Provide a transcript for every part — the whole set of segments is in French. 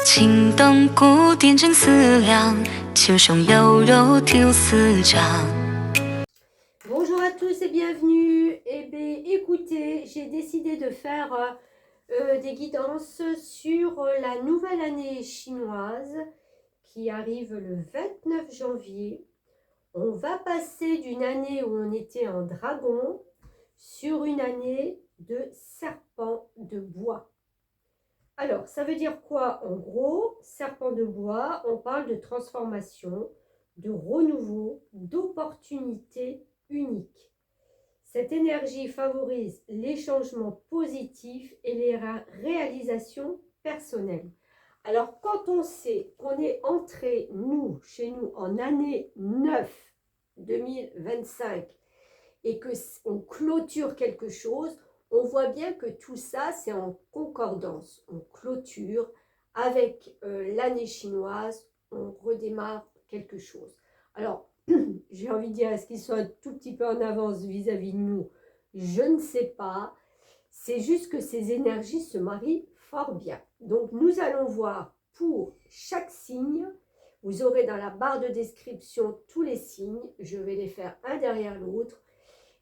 青灯古点正思量，秋松有柔调思长。 Bonjour à tous et bienvenue. Eh bien, écoutez, j'ai décidé de faire des guidances sur la nouvelle année chinoise qui arrive le 29 janvier. On va passer d'une année où on était en dragon sur une année de serpent de bois. Alors, ça veut dire quoi en gros? Serpent de bois, on parle de transformation, de renouveau, d'opportunités uniques. Cette énergie favorise les changements positifs et les réalisations personnelles. Alors, quand on sait qu'on est entré, chez nous, en année 9, 2025, et qu'on clôture quelque chose, on voit bien que tout ça, c'est en concordance. On clôture avec l'année chinoise, on redémarre quelque chose. Alors, j'ai envie de dire, est-ce qu'ils sont un tout petit peu en avance vis-à-vis de nous? Je ne sais pas. C'est juste que ces énergies se marient fort bien. Donc, nous allons voir pour chaque signe. Vous aurez dans la barre de description tous les signes. Je vais les faire un derrière l'autre.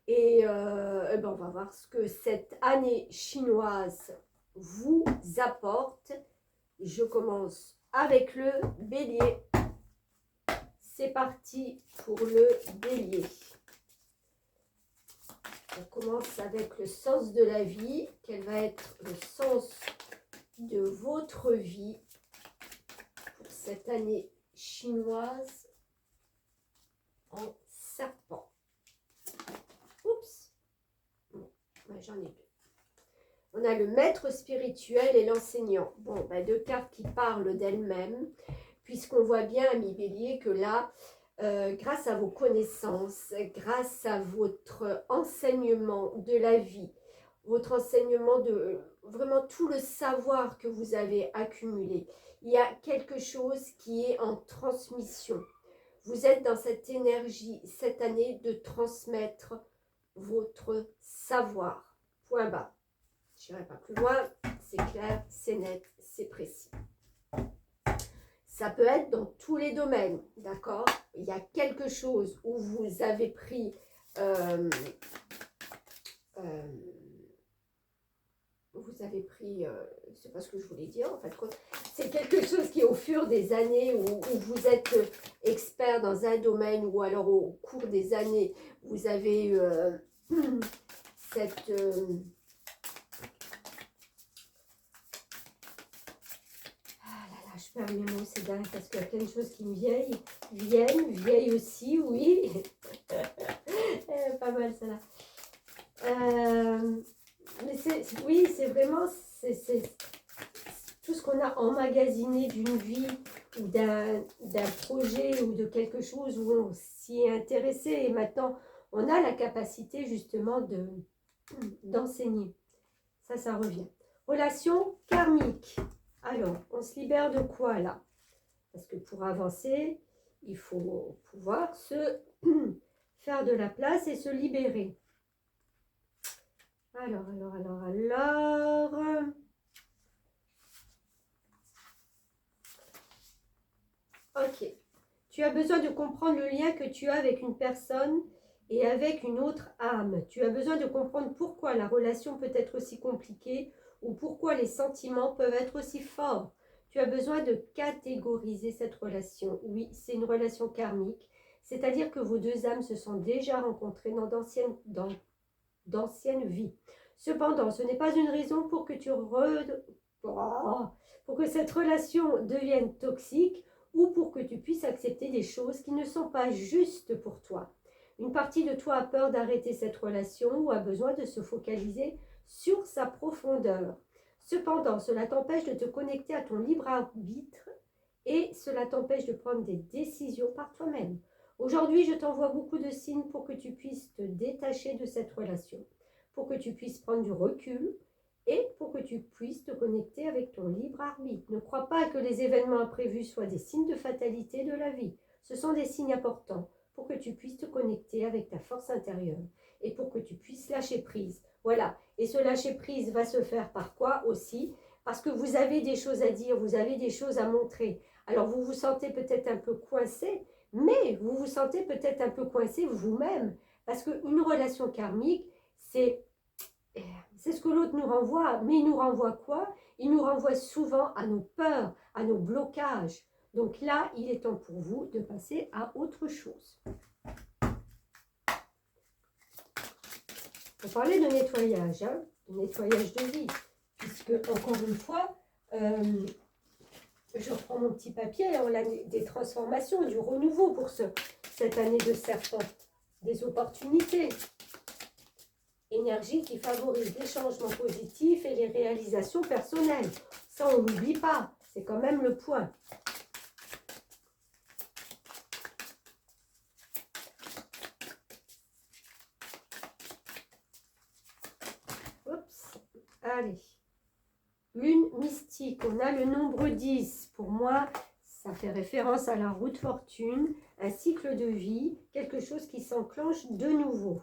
Et ben on va voir ce que cette année chinoise vous apporte. Je commence avec le bélier. C'est parti pour le bélier. On commence avec le sens de la vie. Quel va être le sens de votre vie pour cette année chinoise en serpent? Oups. J'en ai deux. On a le maître spirituel et l'enseignant. Bon, ben, deux cartes qui parlent d'elles-mêmes, puisqu'on voit bien, ami Bélier, que là, grâce à vos connaissances, grâce à votre enseignement de la vie, votre enseignement de vraiment tout le savoir que vous avez accumulé, il y a quelque chose qui est en transmission. Vous êtes dans cette énergie cette année de transmettre votre savoir. Point bas. Je n'irai pas plus loin. C'est clair, c'est net, c'est précis. Ça peut être dans tous les domaines, d'accord? Il y a quelque chose où vous avez pris... c'est pas ce que je voulais dire en fait. C'est quelque chose qui au fur des années où vous êtes expert dans un domaine ou alors au cours des années, vous avez eu cette... Ah là là, je perds mes mots, c'est dingue parce qu'il y a plein de choses qui me viennent aussi, oui. Pas mal celle-là. Mais oui, c'est vraiment tout ce qu'on a emmagasiné d'une vie ou d'un projet ou de quelque chose où on s'y est intéressé et maintenant on a la capacité justement d'enseigner. Ça revient. Relation karmique. Alors, on se libère de quoi là? Parce que pour avancer, il faut pouvoir se faire de la place et se libérer. Alors. Ok. Tu as besoin de comprendre le lien que tu as avec une personne et avec une autre âme. Tu as besoin de comprendre pourquoi la relation peut être aussi compliquée ou pourquoi les sentiments peuvent être aussi forts. Tu as besoin de catégoriser cette relation. Oui, c'est une relation karmique, c'est-à-dire que vos deux âmes se sont déjà rencontrées dans d'anciennes vies. Cependant, ce n'est pas une raison pour que pour que cette relation devienne toxique ou pour que tu puisses accepter des choses qui ne sont pas justes pour toi. Une partie de toi a peur d'arrêter cette relation ou a besoin de se focaliser sur sa profondeur. Cependant, cela t'empêche de te connecter à ton libre arbitre et cela t'empêche de prendre des décisions par toi-même. Aujourd'hui, je t'envoie beaucoup de signes pour que tu puisses te détacher de cette relation, pour que tu puisses prendre du recul et pour que tu puisses te connecter avec ton libre arbitre. Ne crois pas que les événements imprévus soient des signes de fatalité de la vie. Ce sont des signes importants pour que tu puisses te connecter avec ta force intérieure et pour que tu puisses lâcher prise. Voilà. Et ce lâcher prise va se faire par quoi aussi? Parce que vous avez des choses à dire, vous avez des choses à montrer. Alors vous vous sentez peut-être un peu coincé, mais vous vous sentez peut-être un peu coincé vous-même. Parce qu'une relation karmique, c'est ce que l'autre nous renvoie. Mais il nous renvoie quoi? Il nous renvoie souvent à nos peurs, à nos blocages. Donc là, il est temps pour vous de passer à autre chose. On parlait de nettoyage, hein, de nettoyage de vie. Puisque, encore une fois, je reprends mon petit papier, on a des transformations, du renouveau pour cette année de serpent. Des opportunités. Énergie qui favorise les changements positifs et les réalisations personnelles. Ça, on n'oublie pas. C'est quand même le point. Oups. Allez. Lune mystique. On a le nombre 10. Pour moi, ça fait référence à la roue de fortune, un cycle de vie, quelque chose qui s'enclenche de nouveau.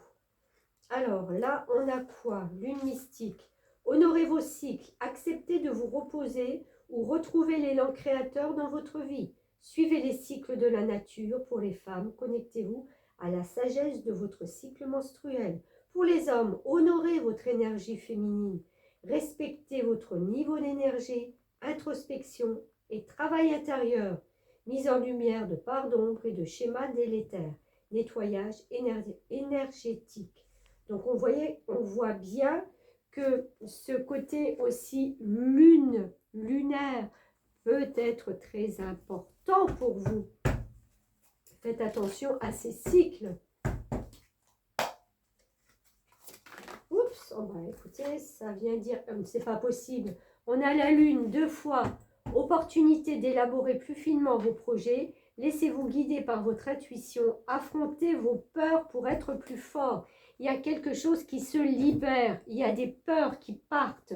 Alors là, on a quoi? Lune mystique. Honorez vos cycles, acceptez de vous reposer ou retrouvez l'élan créateur dans votre vie. Suivez les cycles de la nature. Pour les femmes, connectez-vous à la sagesse de votre cycle menstruel. Pour les hommes, honorez votre énergie féminine. Respectez votre niveau d'énergie, introspection et travail intérieur. Mise en lumière de parts d'ombre et de schémas délétères. Nettoyage énergétique. Donc on voit bien que ce côté aussi lunaire peut être très important pour vous. Faites attention à ces cycles. Oups, oh bah écoutez, ça vient dire, c'est pas possible. On a la lune 2 fois, opportunité d'élaborer plus finement vos projets. Laissez-vous guider par votre intuition, affrontez vos peurs pour être plus fort. Il y a quelque chose qui se libère, il y a des peurs qui partent,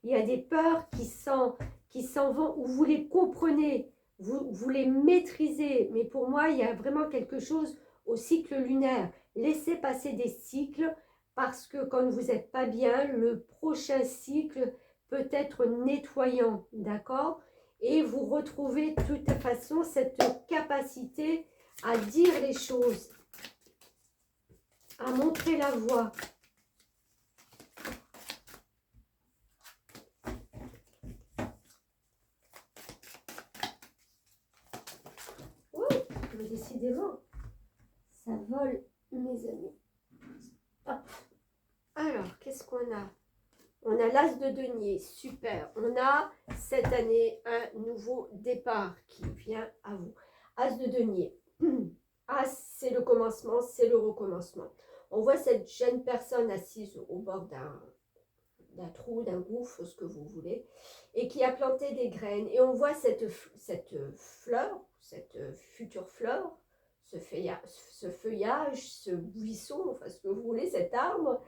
il y a des peurs qui s'en vont, où vous les comprenez, vous les maîtrisez. Mais pour moi, il y a vraiment quelque chose au cycle lunaire. Laissez passer des cycles, parce que quand vous n'êtes pas bien, le prochain cycle peut être nettoyant, d'accord? Et vous retrouvez de toute façon cette capacité à dire les choses, à montrer la voie. Oh, mais décidément, ça vole, mes amis. Hop. Alors, qu'est-ce qu'on a? On a l'as de denier, super. On a cette année un nouveau départ qui vient à vous. As de denier. As, c'est le commencement, c'est le recommencement. On voit cette jeune personne assise au bord d'un trou, d'un gouffre, ce que vous voulez, et qui a planté des graines. Et on voit cette fleur, cette future fleur, ce feuillage, ce buisson, enfin ce que vous voulez, cet arbre,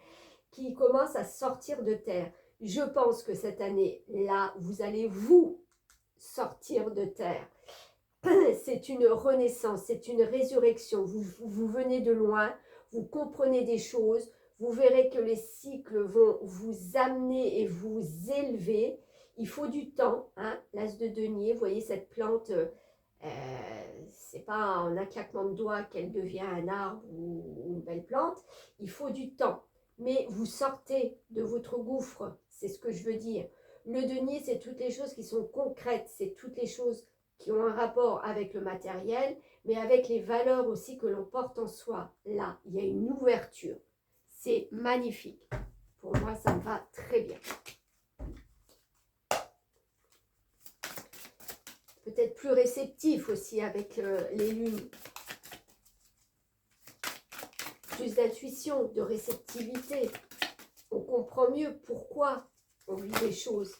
qui commence à sortir de terre. Je pense que cette année-là, vous allez vous sortir de terre. C'est une renaissance, c'est une résurrection. Vous venez de loin, vous comprenez des choses, vous verrez que les cycles vont vous amener et vous élever. Il faut du temps, hein, l'as de denier, vous voyez cette plante, c'est pas en un claquement de doigts qu'elle devient un arbre ou une belle plante, il faut du temps. Mais vous sortez de votre gouffre, c'est ce que je veux dire. Le denier, c'est toutes les choses qui sont concrètes, c'est toutes les choses qui ont un rapport avec le matériel, mais avec les valeurs aussi que l'on porte en soi. Là, il y a une ouverture. C'est magnifique. Pour moi, ça me va très bien. Peut-être plus réceptif aussi avec les lunes. Plus d'intuition, de réceptivité. On comprend mieux pourquoi on vit les choses.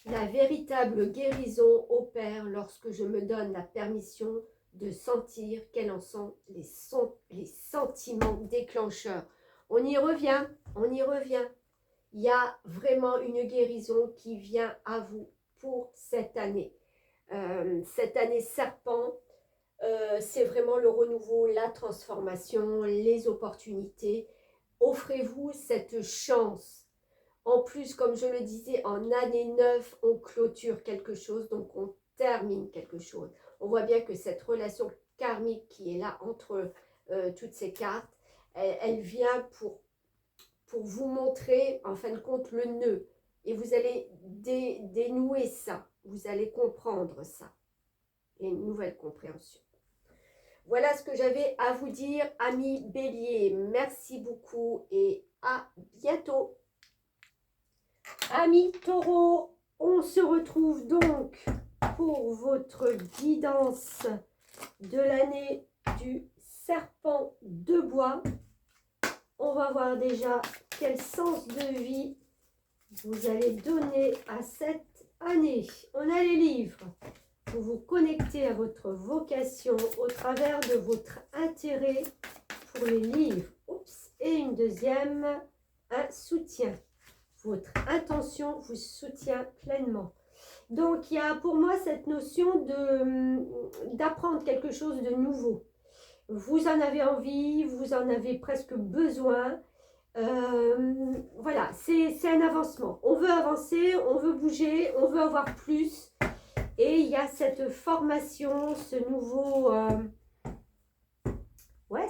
La véritable guérison opère lorsque je me donne la permission de sentir quels en sont les sentiments déclencheurs. On y revient, on y revient. il y a vraiment une guérison qui vient à vous pour cette année. Cette année serpent, c'est vraiment le renouveau, la transformation, les opportunités. Offrez-vous cette chance. En plus, comme je le disais, en année 9, on clôture quelque chose, donc on termine quelque chose. On voit bien que cette relation karmique qui est là entre toutes ces cartes, elle vient pour vous montrer, en fin de compte, le nœud. Et vous allez dénouer ça. Vous allez comprendre ça. Et une nouvelle compréhension. Voilà ce que j'avais à vous dire, amis Bélier. Merci beaucoup et à bientôt. Amis Taureau, on se retrouve donc pour votre guidance de l'année du serpent de bois. On va voir déjà quel sens de vie vous allez donner à cette année. On a les livres. Vous vous connectez à votre vocation au travers de votre intérêt pour les livres. Oups. Et une deuxième, un soutien. Votre intention vous soutient pleinement. Donc, il y a pour moi cette notion d'apprendre quelque chose de nouveau. Vous en avez envie, vous en avez presque besoin. Voilà, c'est un avancement. On veut avancer, on veut bouger, on veut avoir plus. Et il y a cette formation, ce nouveau,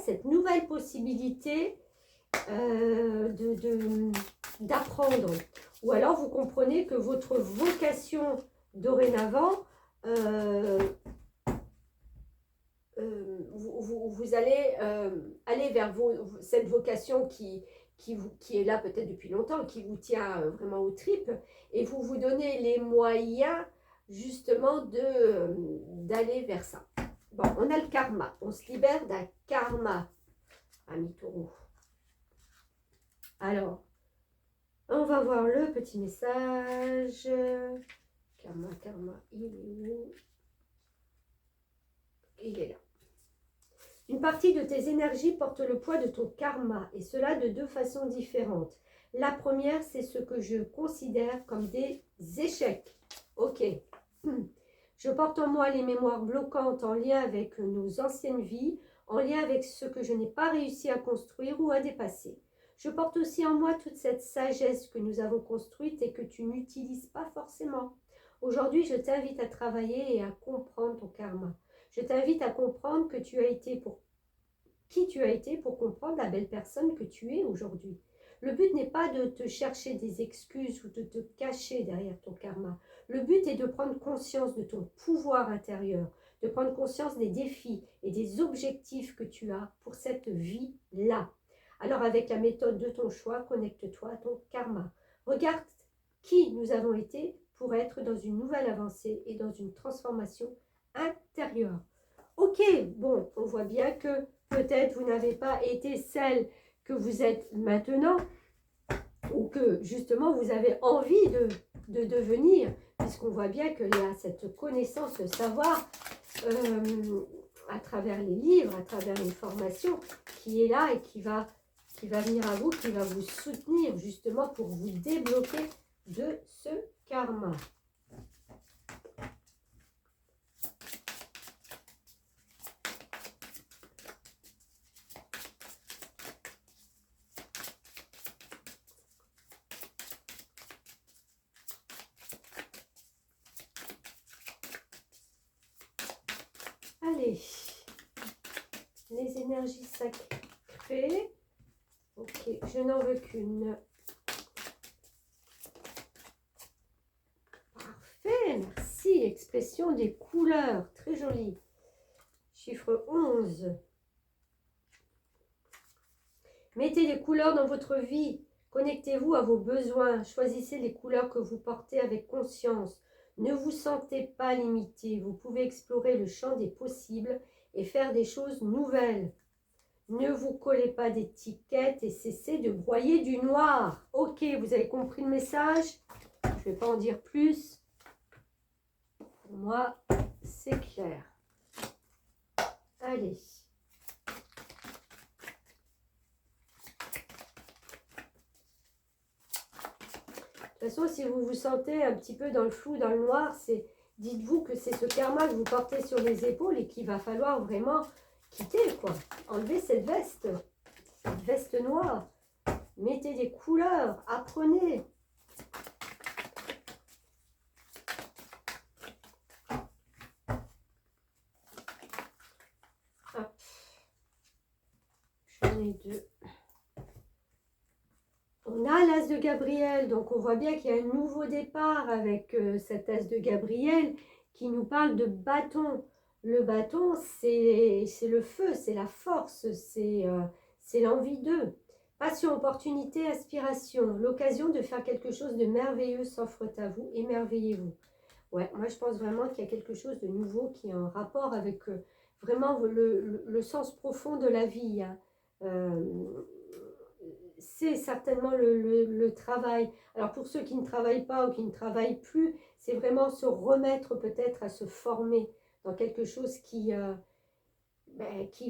cette nouvelle possibilité d'apprendre. Ou alors vous comprenez que votre vocation dorénavant, vous allez aller vers cette vocation qui est là peut-être depuis longtemps, qui vous tient vraiment aux tripes, et vous vous donnez les moyens justement d'aller vers ça. Bon, on a le karma, on se libère d'un karma, ami Taureau. Alors, on va voir le petit message. Karma, il est où? Il est là. Une partie de tes énergies porte le poids de ton karma, et cela de deux façons différentes. La première, c'est ce que je considère comme des échecs. Ok. Je porte en moi les mémoires bloquantes en lien avec nos anciennes vies, en lien avec ce que je n'ai pas réussi à construire ou à dépasser. Je porte aussi en moi toute cette sagesse que nous avons construite et que tu n'utilises pas forcément. Aujourd'hui, je t'invite à travailler et à comprendre ton karma. Je t'invite à comprendre qui tu as été pour comprendre la belle personne que tu es aujourd'hui. Le but n'est pas de te chercher des excuses ou de te cacher derrière ton karma. Le but est de prendre conscience de ton pouvoir intérieur, de prendre conscience des défis et des objectifs que tu as pour cette vie-là. Alors avec la méthode de ton choix, connecte-toi à ton karma. Regarde qui nous avons été pour être dans une nouvelle avancée et dans une transformation intérieure. Ok, bon, on voit bien que peut-être vous n'avez pas été celle que vous êtes maintenant, ou que justement vous avez envie de devenir, puisqu'on voit bien qu'il y a cette connaissance, ce savoir à travers les livres, à travers les formations, qui est là et qui va venir à vous, qui va vous soutenir justement pour vous débloquer de ce karma. Allez, les énergies sacrées. Ok, je n'en veux qu'une. Parfait, merci. Expression des couleurs, très jolie. Chiffre 11. Mettez des couleurs dans votre vie. Connectez-vous à vos besoins. Choisissez les couleurs que vous portez avec conscience. Ne vous sentez pas limité. Vous pouvez explorer le champ des possibles et faire des choses nouvelles. Ne vous collez pas d'étiquettes et cessez de broyer du noir. Ok, vous avez compris le message? Je ne vais pas en dire plus. Pour moi, c'est clair. Allez. toute façon, si vous vous sentez un petit peu dans le flou, dans le noir, dites-vous que c'est ce karma que vous portez sur les épaules et qu'il va falloir vraiment quitter, quoi. Enlevez cette veste noire. Mettez des couleurs, apprenez. Hop. J'en ai deux. On a l'as de Gabriel, donc on voit bien qu'il y a un nouveau départ avec cet as de Gabriel qui nous parle de bâton. Le bâton, c'est le feu, c'est la force, c'est l'envie d'eux. Passion, opportunité, aspiration, l'occasion de faire quelque chose de merveilleux s'offre à vous, émerveillez-vous. Ouais, moi je pense vraiment qu'il y a quelque chose de nouveau qui est en rapport avec vraiment le sens profond de la vie. Hein. C'est certainement le travail. Alors pour ceux qui ne travaillent pas ou qui ne travaillent plus, c'est vraiment se remettre peut-être à se former dans quelque chose qui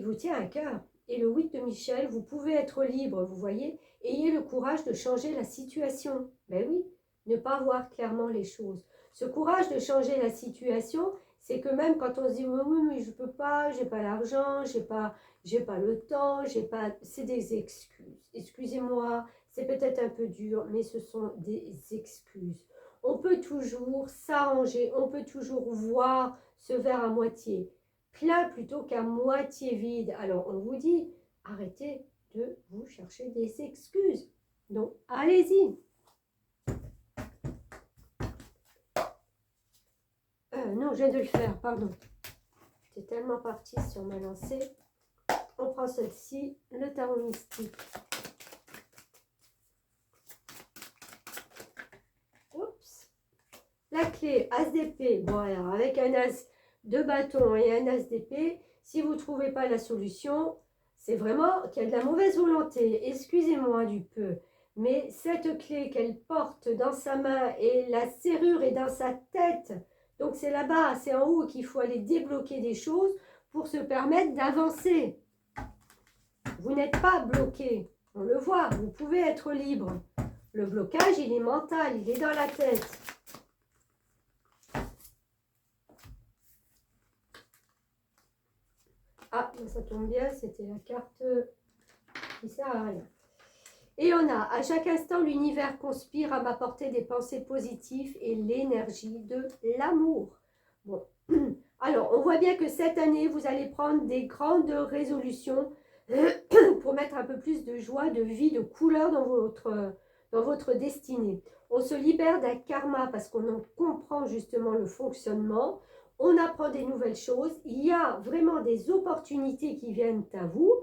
vous tient à cœur. Et le 8 de Michel, vous pouvez être libre, vous voyez. Ayez le courage de changer la situation. Ben oui, ne pas voir clairement les choses. Ce courage de changer la situation, c'est que même quand on se dit oui, mais je peux pas, j'ai pas l'argent, j'ai pas le temps, c'est des excuses. Excusez-moi, c'est peut-être un peu dur, mais ce sont des excuses. On peut toujours s'arranger, on peut toujours voir ce verre à moitié plein plutôt qu'à moitié vide. Alors on vous dit, arrêtez de vous chercher des excuses. Donc allez-y. Non, je viens de le faire, pardon. J'étais tellement partie sur ma lancée. On prend celle-ci, le tarot mystique. Oups. La clé, as d'épée. Bon, alors, avec un as de bâton et un as d'épée, si vous ne trouvez pas la solution, c'est vraiment qu'il y a de la mauvaise volonté. Excusez-moi du peu. Mais cette clé qu'elle porte dans sa main et la serrure est dans sa tête. Donc c'est là-bas, c'est en haut qu'il faut aller débloquer des choses pour se permettre d'avancer. Vous n'êtes pas bloqué, on le voit, vous pouvez être libre. Le blocage, il est mental, il est dans la tête. Ah, ça tombe bien, c'était la carte qui sert à rien. Et on a, à chaque instant, l'univers conspire à m'apporter des pensées positives et l'énergie de l'amour. Bon, alors, on voit bien que cette année, vous allez prendre des grandes résolutions pour mettre un peu plus de joie, de vie, de couleur dans votre destinée. On se libère d'un karma parce qu'on en comprend justement le fonctionnement. On apprend des nouvelles choses. Il y a vraiment des opportunités qui viennent à vous.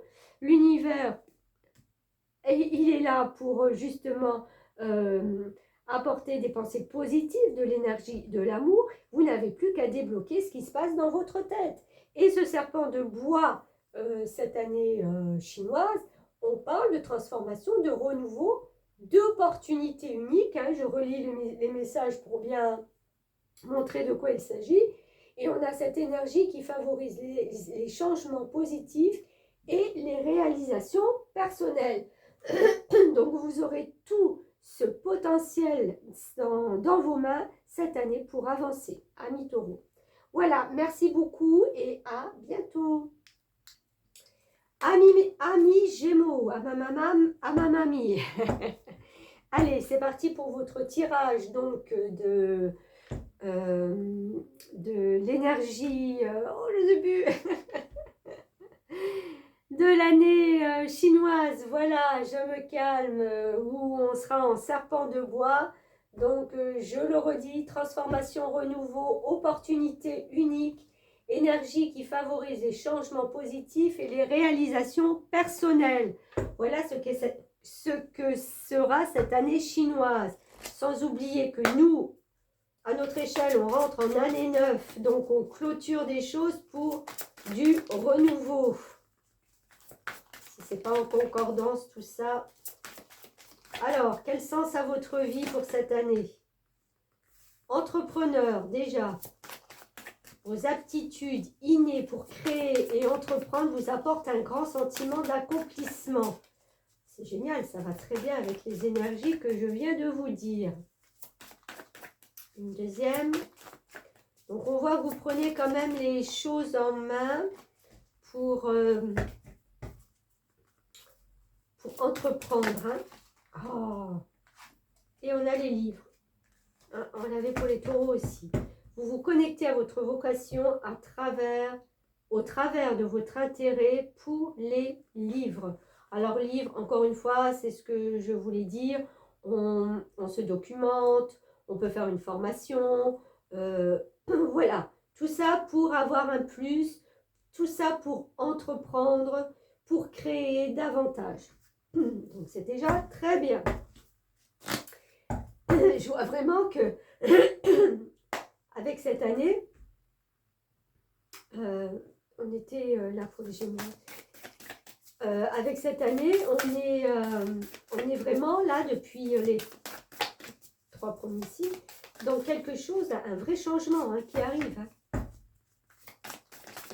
L'univers, il est là pour justement apporter des pensées positives, de l'énergie, de l'amour. Vous n'avez plus qu'à débloquer ce qui se passe dans votre tête. Et ce serpent de bois, cette année chinoise, on parle de transformation, de renouveau, d'opportunités uniques. Hein. Je relis les messages pour bien montrer de quoi il s'agit. Et on a cette énergie qui favorise les changements positifs et les réalisations personnelles. Donc vous aurez tout ce potentiel dans vos mains cette année pour avancer, amis taureaux. Voilà, merci beaucoup et à bientôt. Amis Gémeaux, à ma mamie. Allez, c'est parti pour votre tirage donc de l'énergie, le début de l'année chinoise. Voilà, je me calme, où on sera en serpent de bois. Donc, je le redis, transformation, renouveau, opportunité unique, énergie qui favorise les changements positifs et les réalisations personnelles. Voilà ce que sera cette année chinoise. Sans oublier que nous, à notre échelle, on rentre en année 9. Donc, on clôture des choses pour du renouveau. Si ce n'est pas en concordance, tout ça. Alors, quel sens a votre vie pour cette année? Entrepreneur, déjà. Vos aptitudes innées pour créer et entreprendre vous apportent un grand sentiment d'accomplissement. C'est génial, ça va très bien avec les énergies que je viens de vous dire. Une deuxième. Donc on voit que vous prenez quand même les choses en main pour entreprendre. Hein. Oh. Et on a les livres. Hein, on l'avait pour les taureaux aussi. Vous vous connectez à votre vocation au travers de votre intérêt pour les livres. Alors livres, encore une fois, c'est ce que je voulais dire. On se documente, on peut faire une formation. Voilà, tout ça pour avoir un plus, tout ça pour entreprendre, pour créer davantage. Donc c'est déjà très bien. Je vois vraiment que avec cette année, on était là pour les Gémeaux. Avec cette année, on est vraiment là depuis les 3 premiers signes, dans quelque chose, un vrai changement hein, qui arrive. Hein.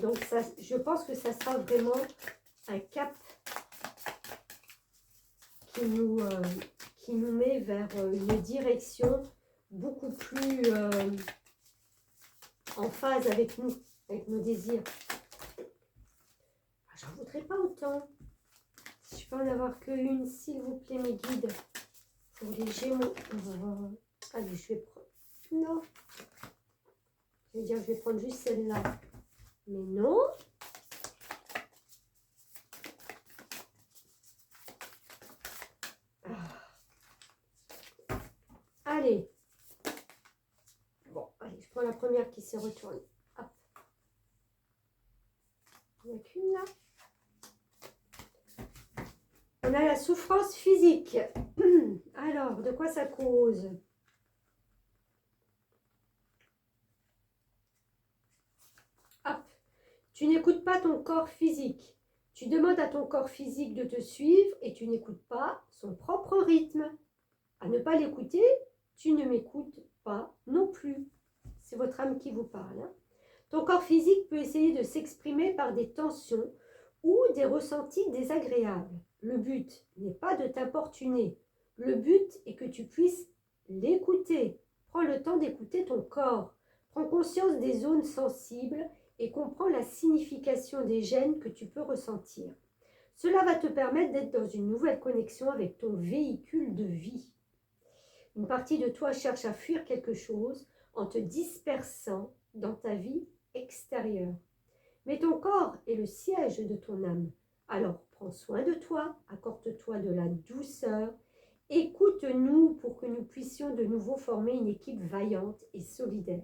Donc ça, je pense que ça sera vraiment un cap qui nous met vers une direction beaucoup plus en phase avec nous, avec nos désirs. J'en voudrais pas autant. Si je peux en avoir qu'une, s'il vous plaît, mes guides, pour les Gémeaux. Allez, je vais prendre... Non. Je vais dire, je vais prendre juste celle-là. Mais non. Allez. Bon, allez, je prends la première qui s'est retournée. Hop. Il n'y en a qu'une là. On a la souffrance physique. Alors, de quoi ça cause? Hop. Tu n'écoutes pas ton corps physique. Tu demandes à ton corps physique de te suivre et tu n'écoutes pas son propre rythme. À ne pas l'écouter, tu ne m'écoutes pas non plus. C'est votre âme qui vous parle. Hein. Ton corps physique peut essayer de s'exprimer par des tensions ou des ressentis désagréables. Le but n'est pas de t'importuner. Le but est que tu puisses l'écouter. Prends le temps d'écouter ton corps. Prends conscience des zones sensibles et comprends la signification des gènes que tu peux ressentir. Cela va te permettre d'être dans une nouvelle connexion avec ton véhicule de vie. Une partie de toi cherche à fuir quelque chose en te dispersant dans ta vie extérieure. Mais ton corps est le siège de ton âme. Alors prends soin de toi, accorde-toi de la douceur, écoute-nous pour que nous puissions de nouveau former une équipe vaillante et solidaire.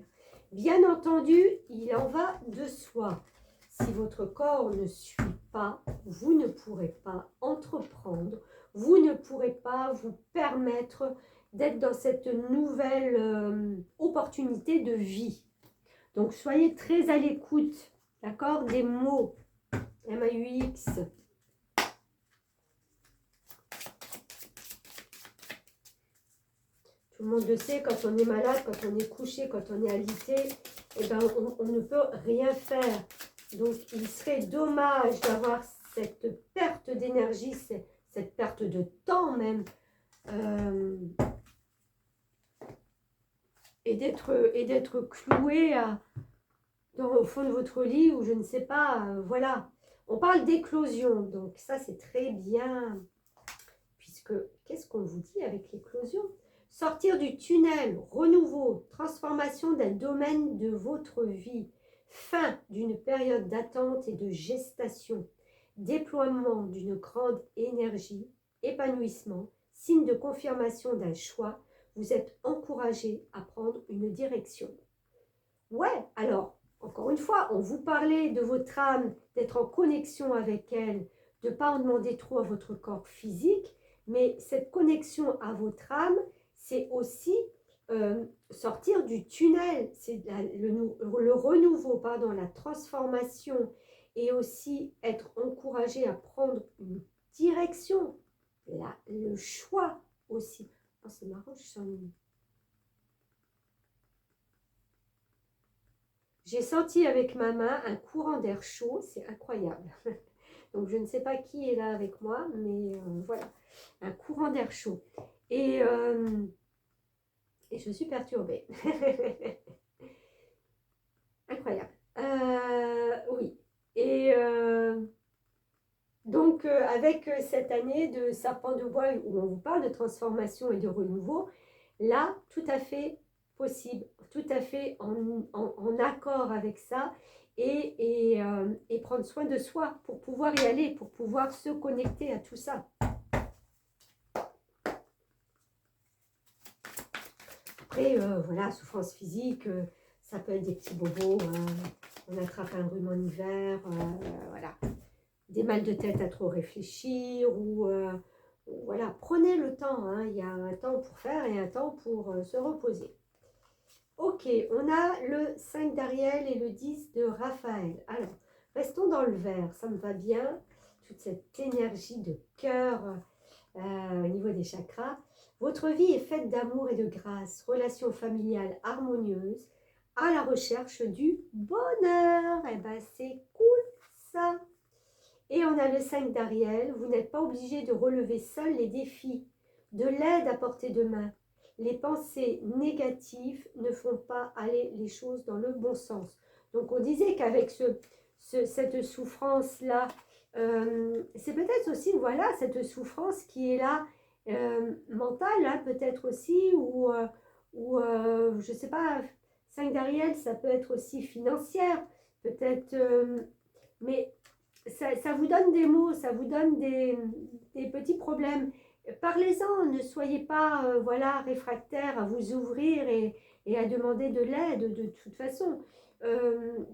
Bien entendu, il en va de soi. Si votre corps ne suit pas, vous ne pourrez pas entreprendre, vous ne pourrez pas vous permettre d'être dans cette nouvelle opportunité de vie. Donc, soyez très à l'écoute, d'accord, des mots, M-A-U-X. Tout le monde le sait, quand on est malade, quand on est couché, quand on est alité, eh ben, on ne peut rien faire. Donc, il serait dommage d'avoir cette perte d'énergie, cette perte de temps même, et d'être cloué au fond de votre lit ou je ne sais pas, voilà. On parle d'éclosion, donc ça c'est très bien, puisque qu'est-ce qu'on vous dit avec l'éclosion? Sortir du tunnel, renouveau, transformation d'un domaine de votre vie, fin d'une période d'attente et de gestation, déploiement d'une grande énergie, épanouissement, signe de confirmation d'un choix, vous êtes encouragé à prendre une direction. Ouais, alors, encore une fois, on vous parlait de votre âme, d'être en connexion avec elle, de ne pas en demander trop à votre corps physique, mais cette connexion à votre âme, c'est aussi sortir du tunnel, c'est le renouveau, pardon, la transformation, et aussi être encouragé à prendre une direction, le choix aussi. Oh, c'est marrant, je sens une... J'ai senti avec ma main un courant d'air chaud, c'est incroyable. Donc je ne sais pas qui est là avec moi, mais voilà, un courant d'air chaud. Et Et je suis perturbée. Incroyable. Oui. Et donc, avec cette année de serpent de bois où on vous parle de transformation et de renouveau, là, tout à fait possible, tout à fait en accord avec ça et prendre soin de soi pour pouvoir y aller, pour pouvoir se connecter à tout ça. Après, voilà, souffrance physique, ça peut être des petits bobos, on attrape un rhume en hiver, voilà. Des mal de tête à trop réfléchir ou voilà, prenez le temps, hein. Il y a un temps pour faire et un temps pour se reposer. Ok, on a le 5 d'Ariel et le 10 de Raphaël. Alors, restons dans le vert, ça me va bien, toute cette énergie de cœur au niveau des chakras. Votre vie est faite d'amour et de grâce, relations familiales harmonieuses, à la recherche du bonheur. Eh ben, c'est cool ça. Et on a le 5 d'Ariel, vous n'êtes pas obligé de relever seul les défis, de l'aide à portée de main. Les pensées négatives ne font pas aller les choses dans le bon sens. Donc on disait qu'avec cette souffrance-là, c'est peut-être aussi, voilà, cette souffrance qui est là, mentale, hein, peut-être aussi, ou je ne sais pas, 5 d'Ariel, ça peut être aussi financière, peut-être, mais ça vous donne des mots, ça vous donne des petits problèmes. Parlez-en, ne soyez pas voilà, réfractaire à vous ouvrir et à demander de l'aide de toute façon.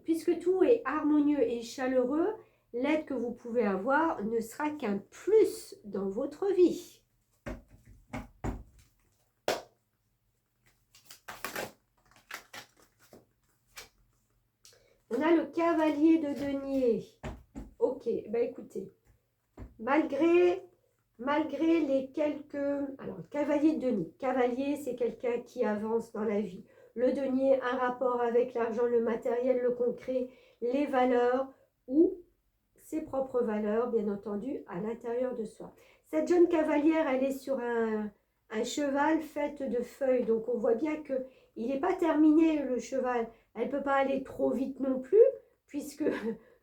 Puisque tout est harmonieux et chaleureux, l'aide que vous pouvez avoir ne sera qu'un plus dans votre vie. On a le cavalier de denier. Ok, bah écoutez, malgré les quelques... Alors, cavalier de denier. Cavalier, c'est quelqu'un qui avance dans la vie. Le denier, un rapport avec l'argent, le matériel, le concret, les valeurs ou ses propres valeurs, bien entendu, à l'intérieur de soi. Cette jeune cavalière, elle est sur un cheval fait de feuilles. Donc, on voit bien qu'il n'est pas terminé, le cheval. Elle ne peut pas aller trop vite non plus, puisque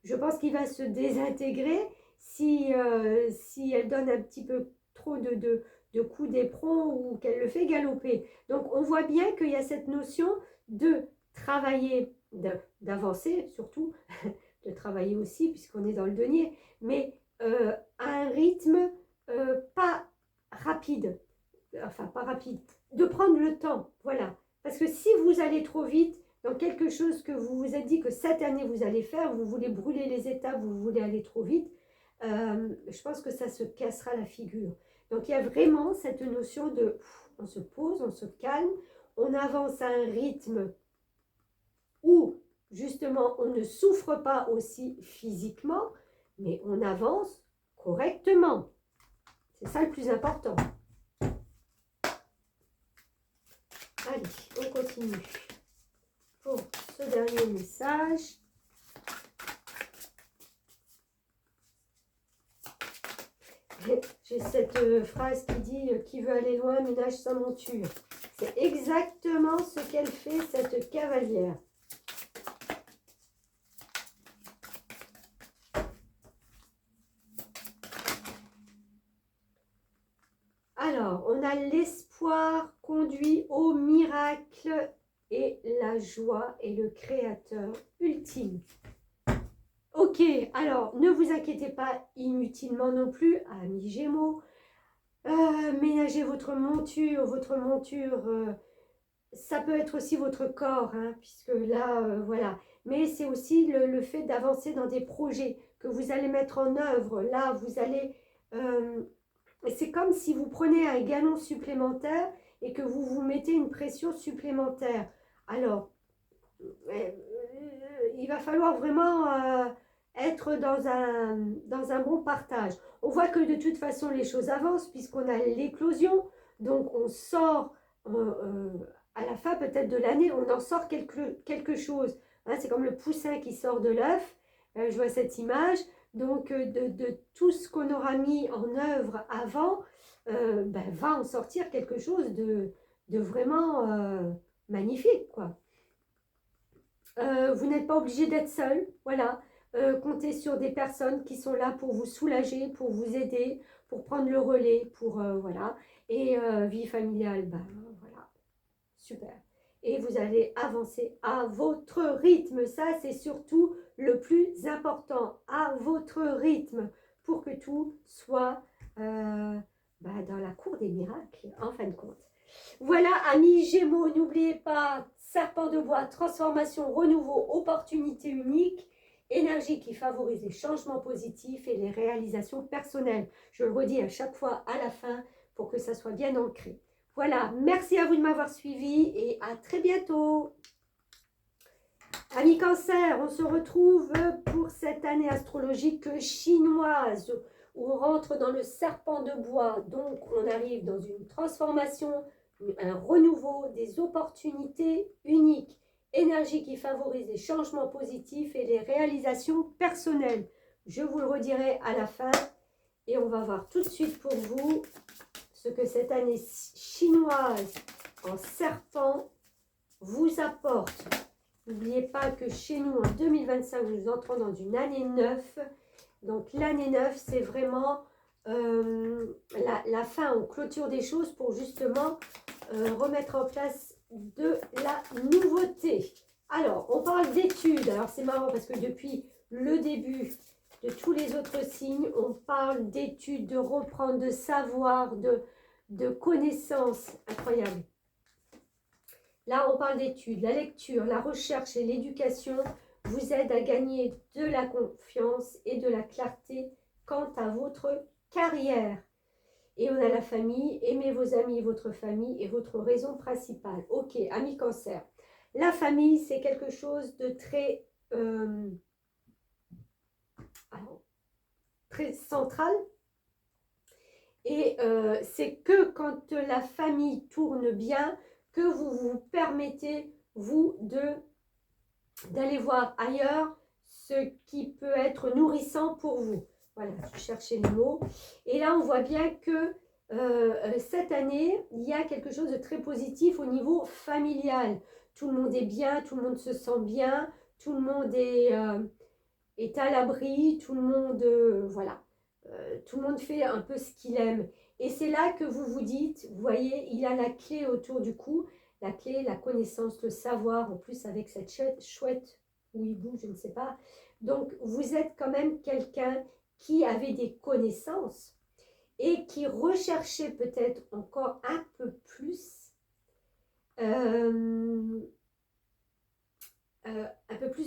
je pense qu'il va se désintégrer si elle donne un petit peu trop de coups d'éperon ou qu'elle le fait galoper. Donc, on voit bien qu'il y a cette notion de travailler, d'avancer surtout, de travailler aussi, puisqu'on est dans le denier, mais à un rythme pas rapide, enfin pas rapide, de prendre le temps, voilà. Parce que si vous allez trop vite dans quelque chose que vous vous êtes dit que cette année vous allez faire, vous voulez brûler les étapes, vous voulez aller trop vite, je pense que ça se cassera la figure. Donc il y a vraiment cette notion de, on se pose, on se calme, on avance à un rythme où justement on ne souffre pas aussi physiquement, mais on avance correctement. C'est ça le plus important. Allez, on continue. Pour ce dernier message. J'ai cette phrase qui dit « Qui veut aller loin ménage sa monture ». C'est exactement ce qu'elle fait, cette cavalière. Alors, on a l'espoir conduit au miracle et la joie est le créateur ultime. Ok, alors ne vous inquiétez pas inutilement non plus, amis Gémeaux. Ménagez votre monture, ça peut être aussi votre corps, hein, puisque là, voilà. Mais c'est aussi le fait d'avancer dans des projets que vous allez mettre en œuvre. Là, vous allez... c'est comme si vous prenez un galon supplémentaire et que vous vous mettez une pression supplémentaire. Alors, il va falloir vraiment être dans un bon partage. On voit que de toute façon, les choses avancent puisqu'on a l'éclosion. Donc, on sort, à la fin peut-être de l'année, on en sort quelque chose. Hein, c'est comme le poussin qui sort de l'œuf. Je vois cette image. Donc, de tout ce qu'on aura mis en œuvre avant, va en sortir quelque chose vraiment magnifique, quoi. Vous n'êtes pas obligé d'être seul, voilà. Comptez sur des personnes qui sont là pour vous soulager, pour vous aider, pour prendre le relais, pour voilà. Et vie familiale, ben voilà, super. Et vous allez avancer à votre rythme. Ça, c'est surtout le plus important, à votre rythme, pour que tout soit dans la cour des miracles, en fin de compte. Voilà, amis Gémeaux, n'oubliez pas, serpent de bois, transformation, renouveau, opportunité unique, énergie qui favorise les changements positifs et les réalisations personnelles. Je le redis à chaque fois à la fin pour que ça soit bien ancré. Voilà, merci à vous de m'avoir suivi et à très bientôt. Amis Cancer, on se retrouve pour cette année astrologique chinoise où on rentre dans le serpent de bois. Donc, on arrive dans une transformation, un renouveau, des opportunités uniques, énergie qui favorise les changements positifs et les réalisations personnelles. Je vous le redirai à la fin et on va voir tout de suite pour vous ce que cette année chinoise en serpent vous apporte. N'oubliez pas que chez nous, en 2025, nous entrons dans une année 9. Donc, l'année 9, c'est vraiment la fin, on clôture des choses pour justement remettre en place de la nouveauté. Alors, on parle d'études. Alors, c'est marrant parce que depuis le début de tous les autres signes, on parle d'études, de reprendre, de savoir, de connaissances. Incroyable. Là, on parle d'études. La lecture, la recherche et l'éducation vous aident à gagner de la confiance et de la clarté quant à votre carrière. Et on a la famille, aimez vos amis et votre famille est votre raison principale. Ok, amis Cancer. La famille, c'est quelque chose de très, très central. Et c'est que quand la famille tourne bien, que vous vous permettez, vous, d'aller voir ailleurs ce qui peut être nourrissant pour vous. Voilà, je cherchais les mots. Et là, on voit bien que cette année, il y a quelque chose de très positif au niveau familial. Tout le monde est bien, tout le monde se sent bien, tout le monde est à l'abri, tout le monde, voilà. Tout le monde fait un peu ce qu'il aime. Et c'est là que vous vous dites, vous voyez, il a la clé autour du cou, la clé, la connaissance, le savoir, en plus avec cette chouette hibou, je ne sais pas. Donc, vous êtes quand même quelqu'un qui avait des connaissances et qui recherchait peut-être encore un peu plus,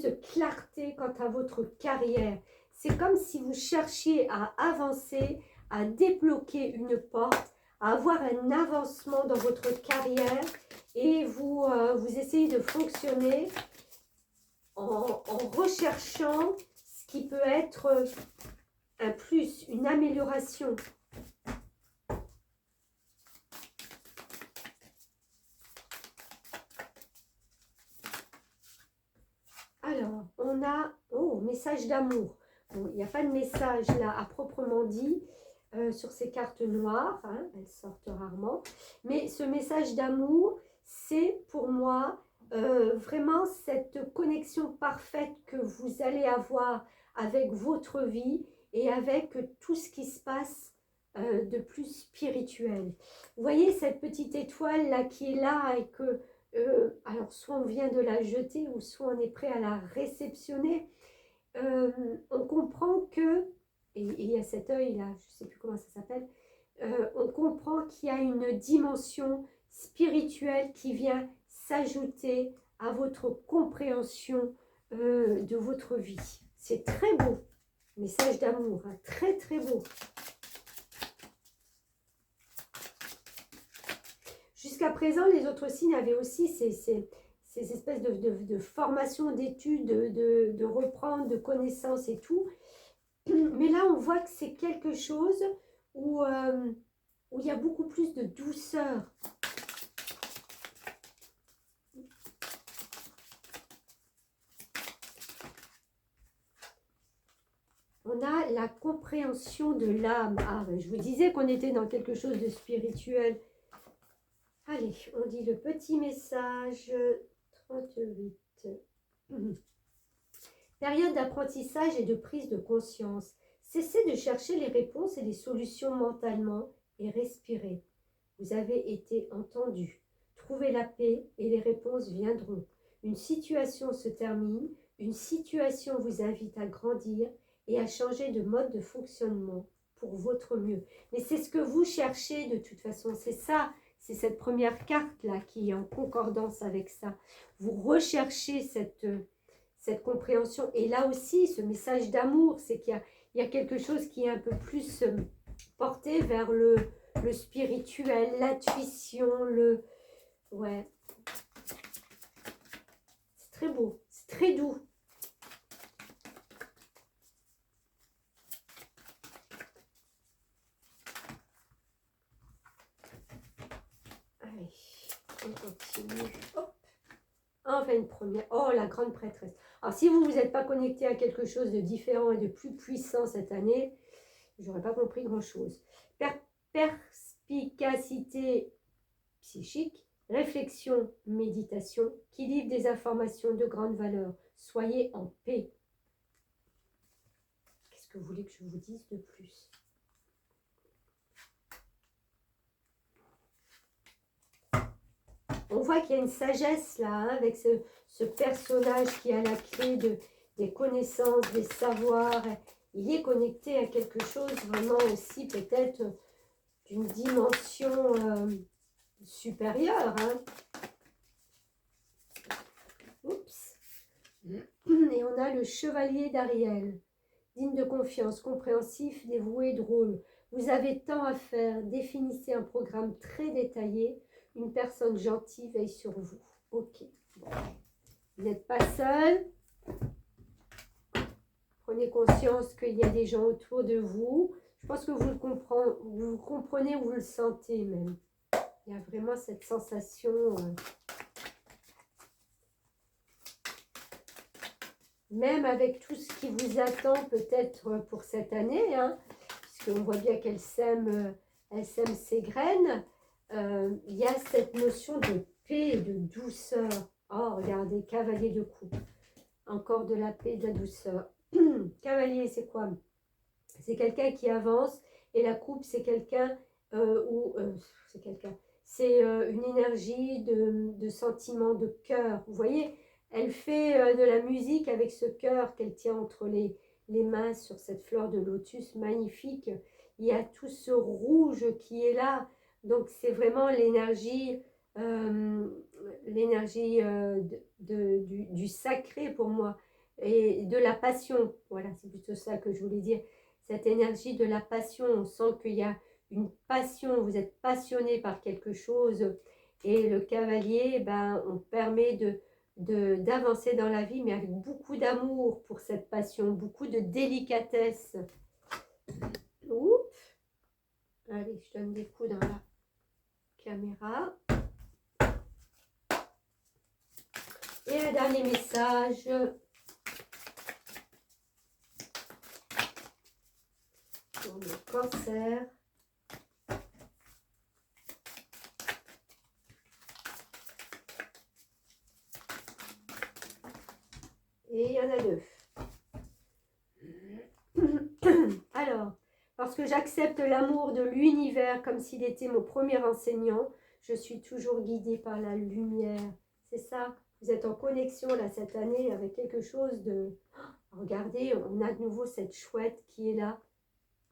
de clarté quant à votre carrière. C'est comme si vous cherchiez à avancer, à débloquer une porte, à avoir un avancement dans votre carrière et vous essayez de fonctionner en recherchant ce qui peut être un plus, une amélioration. Alors, on a, message d'amour. Bon, il n'y a pas de message là à proprement dit sur ces cartes noires, hein, elles sortent rarement. Mais ce message d'amour, c'est pour moi vraiment cette connexion parfaite que vous allez avoir avec votre vie et avec tout ce qui se passe de plus spirituel. Vous voyez cette petite étoile là qui est là et que alors soit on vient de la jeter ou soit on est prêt à la réceptionner. On comprend que, et il y a cet œil là, je ne sais plus comment ça s'appelle, on comprend qu'il y a une dimension spirituelle qui vient s'ajouter à votre compréhension de votre vie. C'est très beau, message d'amour, hein, très très beau. Jusqu'à présent, les autres signes avaient aussi ces espèces de formation, d'études, de reprendre, de connaissances et tout. Mais là, on voit que c'est quelque chose où il y a beaucoup plus de douceur. On a la compréhension de l'âme. Ah, ben, je vous disais qu'on était dans quelque chose de spirituel. Allez, on dit le petit message 38. Période d'apprentissage et de prise de conscience. Cessez de chercher les réponses et les solutions mentalement et respirez. Vous avez été entendu. Trouvez la paix et les réponses viendront. Une situation se termine, une situation vous invite à grandir et à changer de mode de fonctionnement pour votre mieux. Mais c'est ce que vous cherchez de toute façon, c'est ça, c'est cette première carte-là qui est en concordance avec ça. Vous recherchez cette compréhension. Et là aussi, ce message d'amour, c'est qu'il y a quelque chose qui est un peu plus porté vers le spirituel, l'intuition, ouais. C'est très beau, c'est très doux. Allez, on continue. Hop. Enfin une première. Oh, la grande prêtresse. Alors, si vous n'êtes pas connecté à quelque chose de différent et de plus puissant cette année, j'aurais pas compris grand-chose. Perspicacité psychique, réflexion, méditation, qui livre des informations de grande valeur. Soyez en paix. Qu'est-ce que vous voulez que je vous dise de plus? On voit qu'il y a une sagesse là, hein, avec ce personnage qui a la clé des connaissances, des savoirs. Il est connecté à quelque chose vraiment aussi peut-être d'une dimension supérieure. Hein. Oups. Et on a le chevalier d'Ariel. Digne de confiance, compréhensif, dévoué, drôle. Vous avez tant à faire. Définissez un programme très détaillé. Une personne gentille veille sur vous. Ok. Bon. Vous n'êtes pas seul. Prenez conscience qu'il y a des gens autour de vous. Je pense que vous comprenez ou vous le sentez même. Il y a vraiment cette sensation. Même avec tout ce qui vous attend peut-être pour cette année, hein, puisqu'on voit bien qu'elle sème ses graines. Il y a cette notion de paix et de douceur. Oh, regardez, cavalier de coupe. Encore de la paix et de la douceur. Cavalier, c'est quoi? C'est quelqu'un qui avance. Et la coupe, c'est quelqu'un c'est une énergie de sentiment, de cœur. Vous voyez, elle fait de la musique avec ce cœur qu'elle tient entre les mains sur cette fleur de lotus magnifique. Il y a tout ce rouge qui est là. Donc, c'est vraiment l'énergie du sacré pour moi et de la passion. Voilà, c'est plutôt ça que je voulais dire. Cette énergie de la passion, on sent qu'il y a une passion, vous êtes passionné par quelque chose. Et le cavalier, ben, on permet d'avancer dans la vie, mais avec beaucoup d'amour pour cette passion, beaucoup de délicatesse. Oups. Allez, je donne des coups dans la caméra. Et un dernier message. Pour le cancer. Et il y en a deux. Alors, parce que j'accepte l'amour de l'univers comme s'il était mon premier enseignant, je suis toujours guidée par la lumière. C'est ça, vous êtes en connexion là cette année avec quelque chose de... Regardez, on a de nouveau cette chouette qui est là,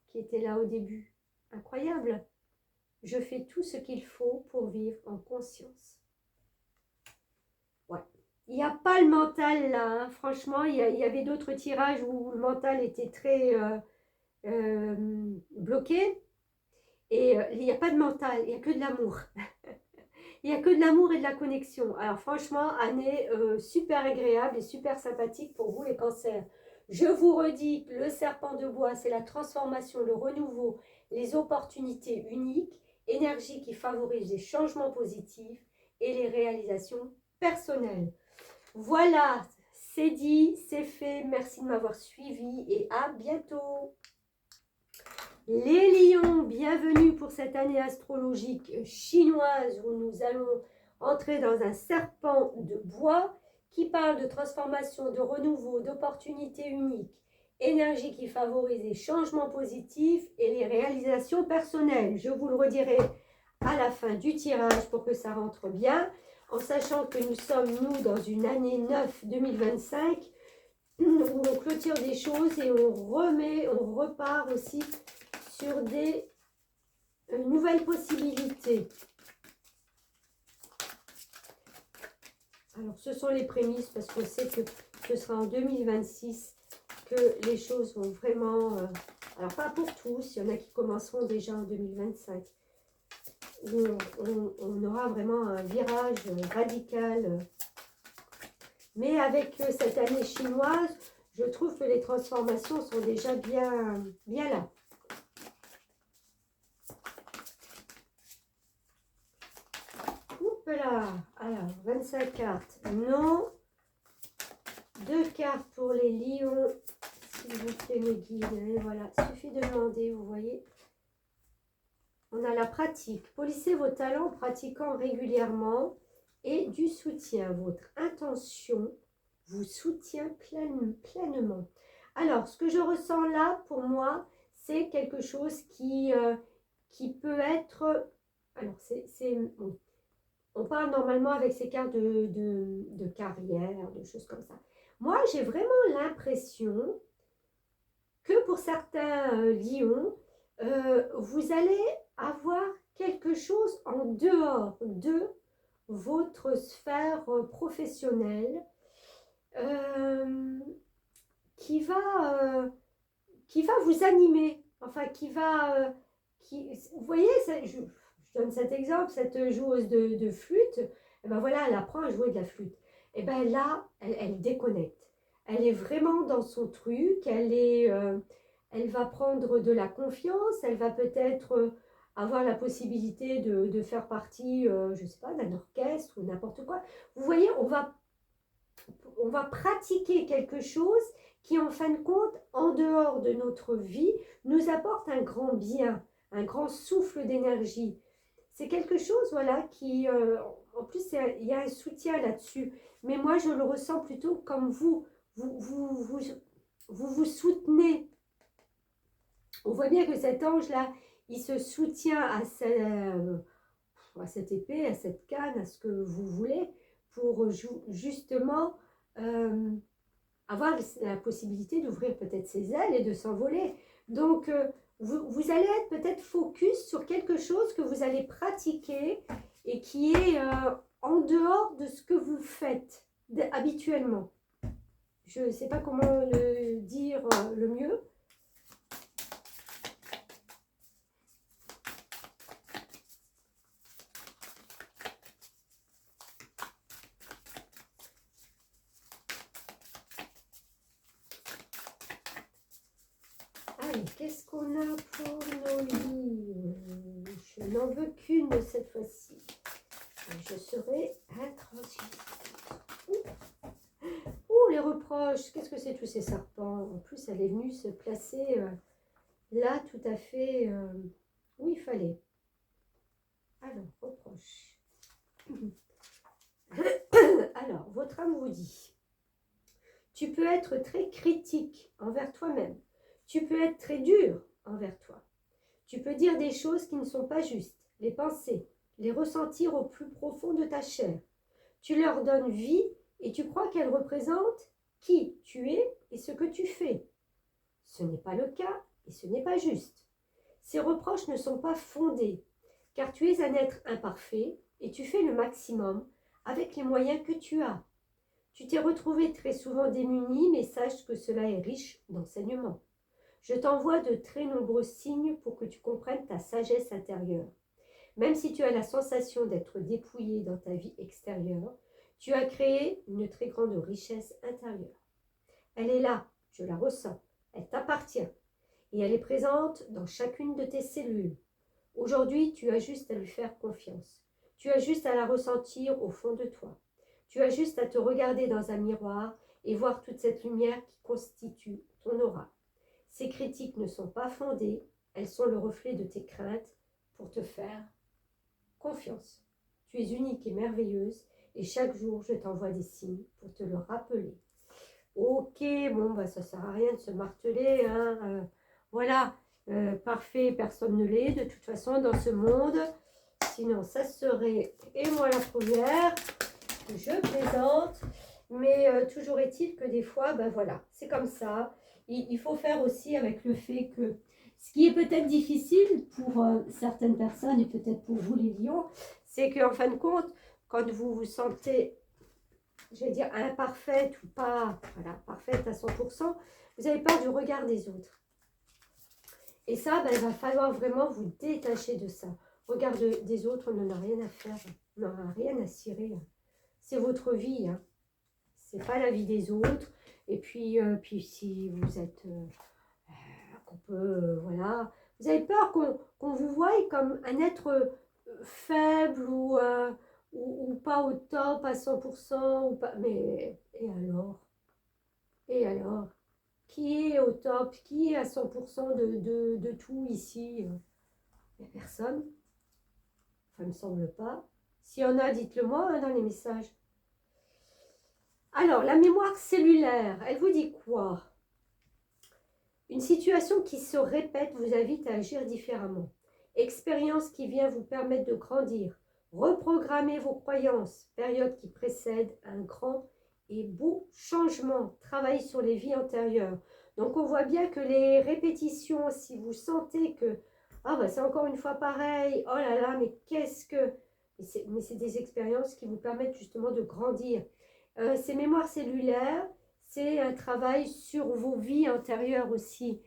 qui était là au début. Incroyable. Je fais tout ce qu'il faut pour vivre en conscience. Ouais. Il n'y a pas le mental là, hein. Franchement, il y avait d'autres tirages où le mental était très bloqué. Et il n'y a pas de mental, il n'y a que de l'amour. Il n'y a que de l'amour et de la connexion. Alors franchement, année super agréable et super sympathique pour vous les cancers. Je vous redis, le serpent de bois, c'est la transformation, le renouveau, les opportunités uniques, énergie qui favorise les changements positifs et les réalisations personnelles. Voilà, c'est dit, c'est fait. Merci de m'avoir suivi et à bientôt. Les lions, bienvenue pour cette année astrologique chinoise où nous allons entrer dans un serpent de bois qui parle de transformation, de renouveau, d'opportunités uniques, énergie qui favorise les changements positifs et les réalisations personnelles. Je vous le redirai à la fin du tirage pour que ça rentre bien, en sachant que nous sommes, nous, dans une année 9 2025, où on clôture des choses et on repart aussi sur des nouvelles possibilités. Alors, ce sont les prémices parce qu'on sait que ce sera en 2026 que les choses vont vraiment... alors, pas pour tous, il y en a qui commenceront déjà en 2025. Où on aura vraiment un virage radical. Mais avec cette année chinoise, je trouve que les transformations sont déjà bien là. Oups là. Alors, 25 cartes. Non. 2 cartes pour les lions. S'il vous plaît, mes guides. Et voilà, il suffit de demander, vous voyez. On a la pratique. Polissez vos talents en pratiquant régulièrement et du soutien. Votre intention vous soutient pleinement. Alors, ce que je ressens là, pour moi, c'est quelque chose qui peut être... Alors, bon. On parle normalement avec ces cartes de carrière, de choses comme ça. Moi, j'ai vraiment l'impression que pour certains lions, vous allez avoir quelque chose en dehors de votre sphère professionnelle qui va vous animer, enfin vous voyez, je donne cet exemple, cette joueuse de flûte, et ben voilà, elle apprend à jouer de la flûte, et ben là, elle déconnecte, elle est vraiment dans son truc, elle va prendre de la confiance, elle va peut-être avoir la possibilité de faire partie, je ne sais pas, d'un orchestre ou n'importe quoi. Vous voyez, on va pratiquer quelque chose qui, en fin de compte, en dehors de notre vie, nous apporte un grand bien, un grand souffle d'énergie. C'est quelque chose, voilà, qui, en plus, il y a un soutien là-dessus. Mais moi, je le ressens plutôt comme vous soutenez. On voit bien que cet ange-là, il se soutient à cette épée, à cette canne, à ce que vous voulez, pour justement avoir la possibilité d'ouvrir peut-être ses ailes et de s'envoler. Donc, vous allez être peut-être focus sur quelque chose que vous allez pratiquer et qui est en dehors de ce que vous faites habituellement. Je ne sais pas comment le dire le mieux. Allez, qu'est-ce qu'on a pour nos livres? Je n'en veux qu'une cette fois-ci. Je serai intransigeante. Ouh, les reproches. Qu'est-ce que c'est tous ces serpents? En plus, elle est venue se placer là tout à fait où il fallait. Alors, reproche. Alors, votre âme vous dit, tu peux être très critique envers toi-même. Tu peux être très dur envers toi. Tu peux dire des choses qui ne sont pas justes, les penser, les ressentir au plus profond de ta chair. Tu leur donnes vie et tu crois qu'elles représentent qui tu es et ce que tu fais. Ce n'est pas le cas et ce n'est pas juste. Ces reproches ne sont pas fondés, car tu es un être imparfait et tu fais le maximum avec les moyens que tu as. Tu t'es retrouvé très souvent démuni, mais sache que cela est riche d'enseignements. Je t'envoie de très nombreux signes pour que tu comprennes ta sagesse intérieure. Même si tu as la sensation d'être dépouillé dans ta vie extérieure, tu as créé une très grande richesse intérieure. Elle est là, je la ressens, elle t'appartient et elle est présente dans chacune de tes cellules. Aujourd'hui, tu as juste à lui faire confiance. Tu as juste à la ressentir au fond de toi. Tu as juste à te regarder dans un miroir et voir toute cette lumière qui constitue ton aura. Ces critiques ne sont pas fondées, elles sont le reflet de tes craintes pour te faire confiance. Tu es unique et merveilleuse et chaque jour, je t'envoie des signes pour te le rappeler. Ok, bon, bah, ça sert à rien de se marteler, hein, voilà, parfait, personne ne l'est de toute façon dans ce monde. Sinon, ça serait, et moi la première, je plaisante, mais toujours est-il que des fois, ben voilà, c'est comme ça. Il faut faire aussi avec le fait que, ce qui est peut-être difficile pour certaines personnes, et peut-être pour vous les lions, c'est qu'en fin de compte, quand vous vous sentez, je vais dire, imparfaite ou pas, voilà, parfaite à 100%, vous avez peur du regard des autres. Et ça, ben, il va falloir vraiment vous détacher de ça. Regard des autres, on n'en a rien à faire, on n'en a rien à cirer. C'est votre vie, hein. C'est pas la vie des autres. Et puis si vous êtes, qu'on peut, voilà, vous avez peur qu'on vous voie comme un être faible ou pas au top à 100%, ou pas, mais et alors? Et alors? Qui est au top? Qui est à 100% de tout ici? Il n'y a personne. Enfin, il ne me semble pas. S'il y en a, dites-le moi, hein, dans les messages. Alors, la mémoire cellulaire, elle vous dit quoi? Une situation qui se répète vous invite à agir différemment. Expérience qui vient vous permettre de grandir. Reprogrammez vos croyances. Période qui précède un grand et beau changement. Travail sur les vies antérieures. Donc, on voit bien que les répétitions, si vous sentez que ah bah c'est encore une fois pareil, oh là là, mais qu'est-ce que... Mais c'est des expériences qui vous permettent justement de grandir. Ces mémoires cellulaires, c'est un travail sur vos vies antérieures aussi.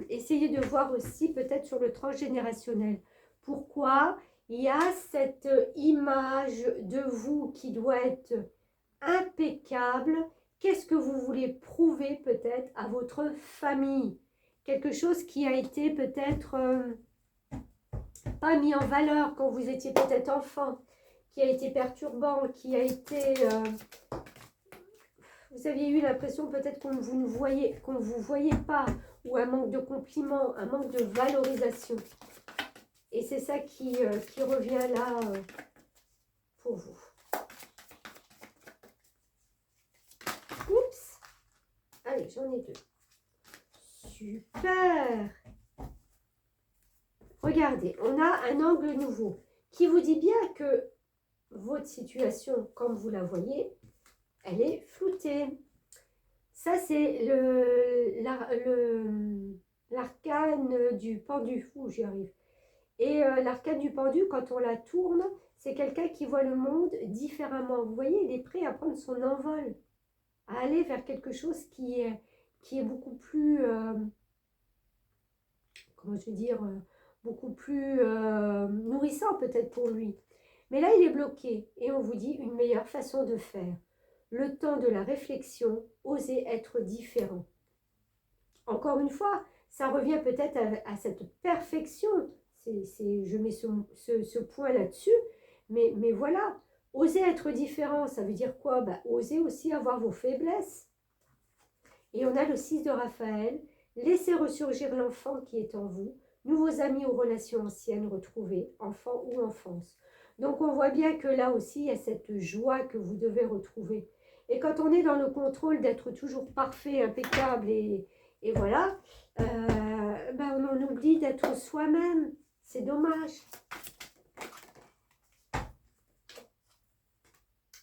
Essayez de voir aussi peut-être sur le transgénérationnel. Pourquoi il y a cette image de vous qui doit être impeccable? Qu'est-ce que vous voulez prouver peut-être à votre famille? Quelque chose qui a été peut-être pas mis en valeur quand vous étiez peut-être enfant, qui a été perturbant, qui a été... vous aviez eu l'impression peut-être qu'on vous voyait pas, ou un manque de compliments, un manque de valorisation. Et c'est ça qui revient là pour vous. Oups. Allez, j'en ai deux. Super. Regardez, on a un angle nouveau qui vous dit bien que votre situation, comme vous la voyez, elle est floutée. Ça, c'est l'arcane du pendu. Ouh, j'y arrive. Et l'arcane du pendu, quand on la tourne, c'est quelqu'un qui voit le monde différemment. Vous voyez, il est prêt à prendre son envol, à aller vers quelque chose qui est beaucoup plus, comment je veux dire, beaucoup plus nourrissant peut-être pour lui. Mais là, il est bloqué et on vous dit une meilleure façon de faire. Le temps de la réflexion, oser être différent. Encore une fois, ça revient peut-être à cette perfection. Je mets ce point là-dessus, mais voilà. Oser être différent, ça veut dire quoi? Oser aussi avoir vos faiblesses. Et on a le 6 de Raphaël. Laissez ressurgir l'enfant qui est en vous. Nouveaux amis ou relations anciennes retrouvées, enfant ou enfance. Donc on voit bien que là aussi, il y a cette joie que vous devez retrouver. Et quand on est dans le contrôle d'être toujours parfait, impeccable et voilà, on en oublie d'être soi-même. C'est dommage.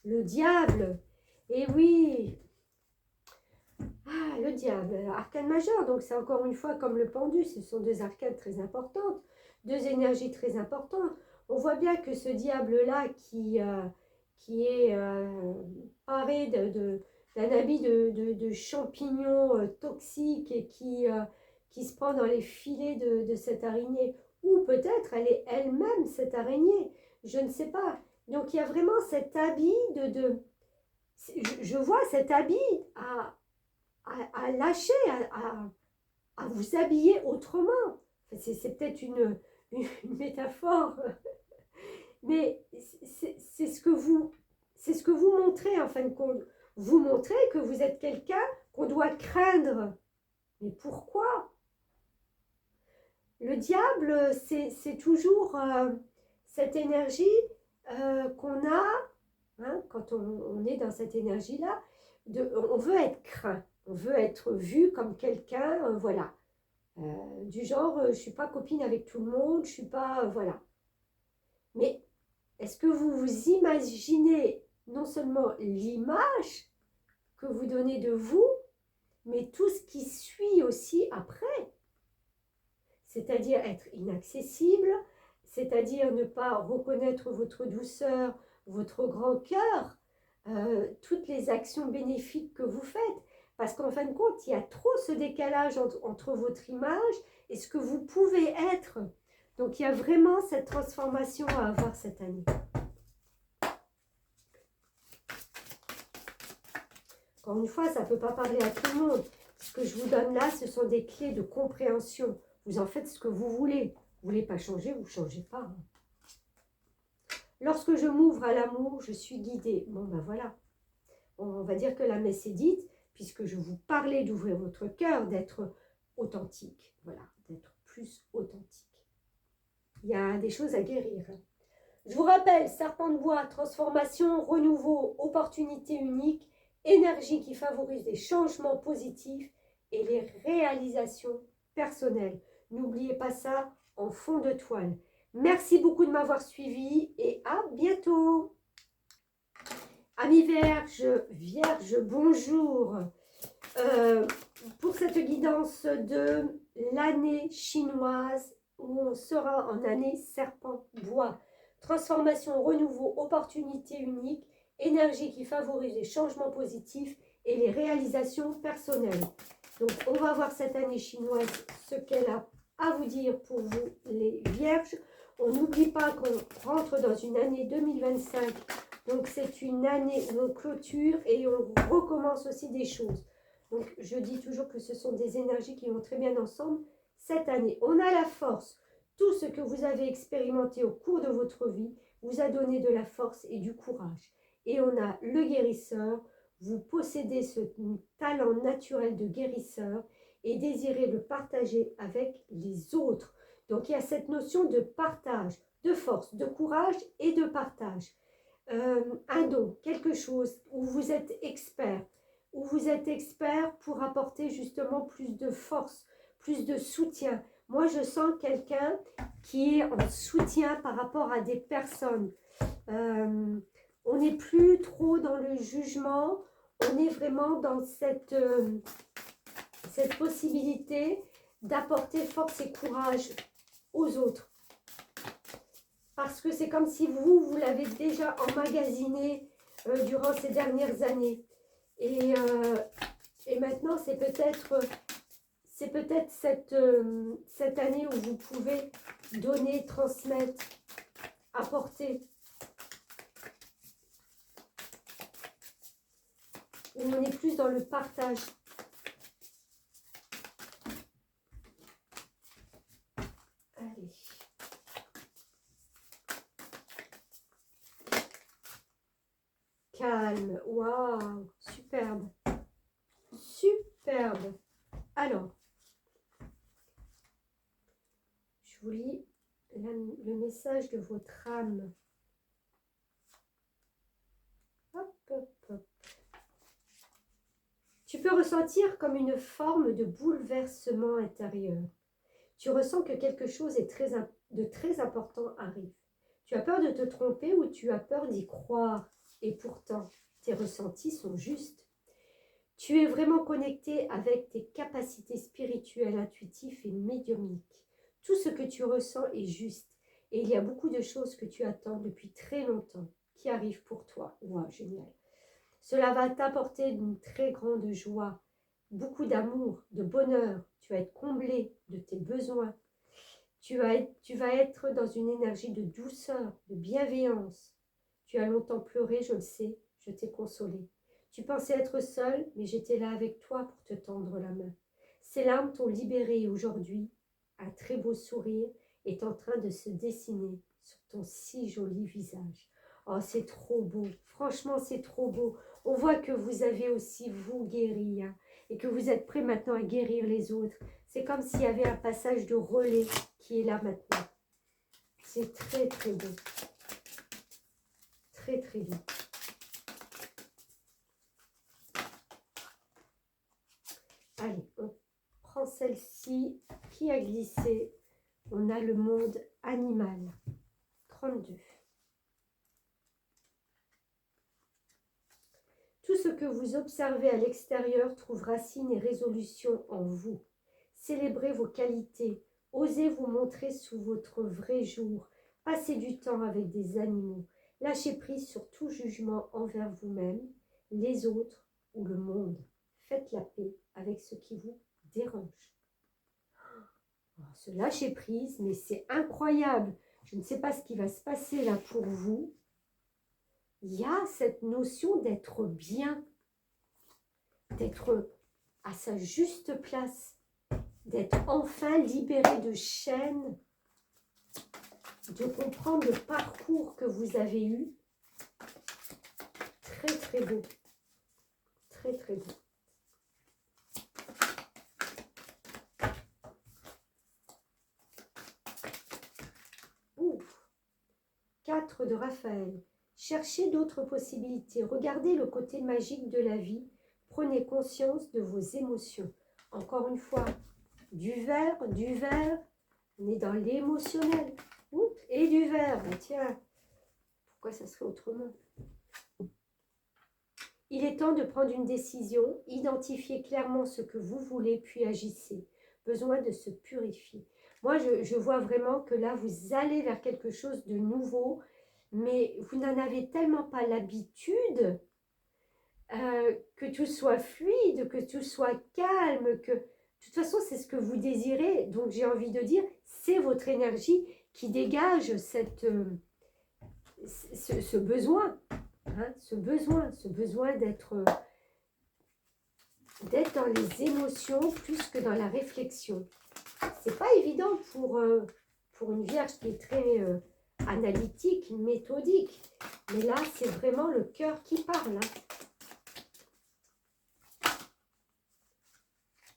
Le diable. Et oui. Ah, le diable. Arcane majeur. Donc c'est encore une fois comme le pendu. Ce sont deux arcanes très importantes. Deux énergies très importantes. On voit bien que ce diable-là qui est paré d'un habit de champignons toxiques et qui se prend dans les filets de cette araignée. Ou peut-être elle est elle-même cette araignée. Je ne sais pas. Donc il y a vraiment cet habit je vois cet habit à lâcher, à vous habiller autrement. C'est peut-être une métaphore, mais c'est ce que vous montrez en fin de compte. Vous montrez que vous êtes quelqu'un qu'on doit craindre. Mais pourquoi? Le diable, c'est toujours cette énergie qu'on a, hein, quand on est dans cette énergie-là, on veut être craint, on veut être vu comme quelqu'un, voilà. Du genre, je ne suis pas copine avec tout le monde, je ne suis pas, voilà. Mais est-ce que vous vous imaginez non seulement l'image que vous donnez de vous, mais tout ce qui suit aussi après? C'est-à-dire être inaccessible, c'est-à-dire ne pas reconnaître votre douceur, votre grand cœur, toutes les actions bénéfiques que vous faites. Parce qu'en fin de compte, il y a trop ce décalage entre votre image et ce que vous pouvez être. Donc, il y a vraiment cette transformation à avoir cette année. Encore une fois, ça ne peut pas parler à tout le monde. Ce que je vous donne là, ce sont des clés de compréhension. Vous en faites ce que vous voulez. Vous ne voulez pas changer, vous ne changez pas. Lorsque je m'ouvre à l'amour, je suis guidée. Bon, ben voilà. On va dire que la messe est dite, puisque je vous parlais d'ouvrir votre cœur, d'être authentique. Voilà, d'être plus authentique. Il y a des choses à guérir. Je vous rappelle, serpent de bois, transformation, renouveau, opportunité unique, énergie qui favorise les changements positifs et les réalisations personnelles. N'oubliez pas ça en fond de toile. Merci beaucoup de m'avoir suivi et à bientôt. Amis Vierge, bonjour. Pour cette guidance de l'année chinoise où on sera en année serpent bois. Transformation, renouveau, opportunité unique, énergie qui favorise les changements positifs et les réalisations personnelles. Donc, on va voir cette année chinoise, ce qu'elle a à vous dire pour vous, les Vierges. On n'oublie pas qu'on rentre dans une année 2025. Donc, c'est une année où on clôture et on recommence aussi des choses. Donc, je dis toujours que ce sont des énergies qui vont très bien ensemble cette année. On a la force. Tout ce que vous avez expérimenté au cours de votre vie vous a donné de la force et du courage. Et on a le guérisseur. Vous possédez ce talent naturel de guérisseur et désirez le partager avec les autres. Donc, il y a cette notion de partage, de force, de courage et de partage. Un don, quelque chose où vous êtes expert, pour apporter justement plus de force, plus de soutien. Moi, je sens quelqu'un qui est en soutien par rapport à des personnes. On n'est plus trop dans le jugement, on est vraiment dans cette possibilité d'apporter force et courage aux autres. Parce que c'est comme si vous l'avez déjà emmagasiné durant ces dernières années. Et maintenant, c'est peut-être cette année où vous pouvez donner, transmettre, apporter. Où on est plus dans le partage. Allez. Calme, waouh, superbe, superbe. Alors, je vous lis le message de votre âme. Hop, hop, hop. Tu peux ressentir comme une forme de bouleversement intérieur. Tu ressens que quelque chose de très important arrive. Tu as peur de te tromper ou tu as peur d'y croire. Et pourtant, tes ressentis sont justes. Tu es vraiment connecté avec tes capacités spirituelles, intuitives et médiumniques. Tout ce que tu ressens est juste. Et il y a beaucoup de choses que tu attends depuis très longtemps qui arrivent pour toi. Waouh, génial. Cela va t'apporter une très grande joie, beaucoup d'amour, de bonheur. Tu vas être comblé de tes besoins. Tu vas être dans une énergie de douceur, de bienveillance. Tu as longtemps pleuré, je le sais, je t'ai consolé. Tu pensais être seul, mais j'étais là avec toi pour te tendre la main. Ces larmes t'ont libéré et aujourd'hui, un très beau sourire est en train de se dessiner sur ton si joli visage. Oh, c'est trop beau, franchement, c'est trop beau. On voit que vous avez aussi, vous, guéri, hein, et que vous êtes prêt maintenant à guérir les autres. C'est comme s'il y avait un passage de relais qui est là maintenant. C'est très très beau. Très très beau. Allez, on prend celle-ci qui a glissé. On a le monde animal. 32. Tout ce que vous observez à l'extérieur trouve racine et résolution en vous. Célébrez vos qualités. Osez vous montrer sous votre vrai jour. Passez du temps avec des animaux. Lâchez prise sur tout jugement envers vous-même, les autres ou le monde. Faites la paix avec ce qui vous dérange. Alors, ce lâcher prise, mais c'est incroyable. Je ne sais pas ce qui va se passer là pour vous. Il y a cette notion d'être bien, d'être à sa juste place, d'être enfin libéré de chaînes, de comprendre le parcours que vous avez eu. Très très beau, très très beau. Ouf. 4 de Raphaël. Cherchez d'autres possibilités. Regardez le côté magique de la vie. Prenez conscience de vos émotions. Encore une fois, du vert. On est dans l'émotionnel. Et du vert. Ben tiens, pourquoi ça serait autrement? Il est temps de prendre une décision. Identifiez clairement ce que vous voulez, puis agissez. Besoin de se purifier. Moi, je vois vraiment que là, vous allez vers quelque chose de nouveau, mais vous n'en avez tellement pas l'habitude que tout soit fluide, que tout soit calme, que de toute façon, c'est ce que vous désirez. Donc, j'ai envie de dire, c'est votre énergie qui dégage ce besoin, hein, ce besoin d'être dans les émotions plus que dans la réflexion. C'est pas évident pour une vierge qui est très analytique, méthodique. Mais là, c'est vraiment le cœur qui parle. Hein.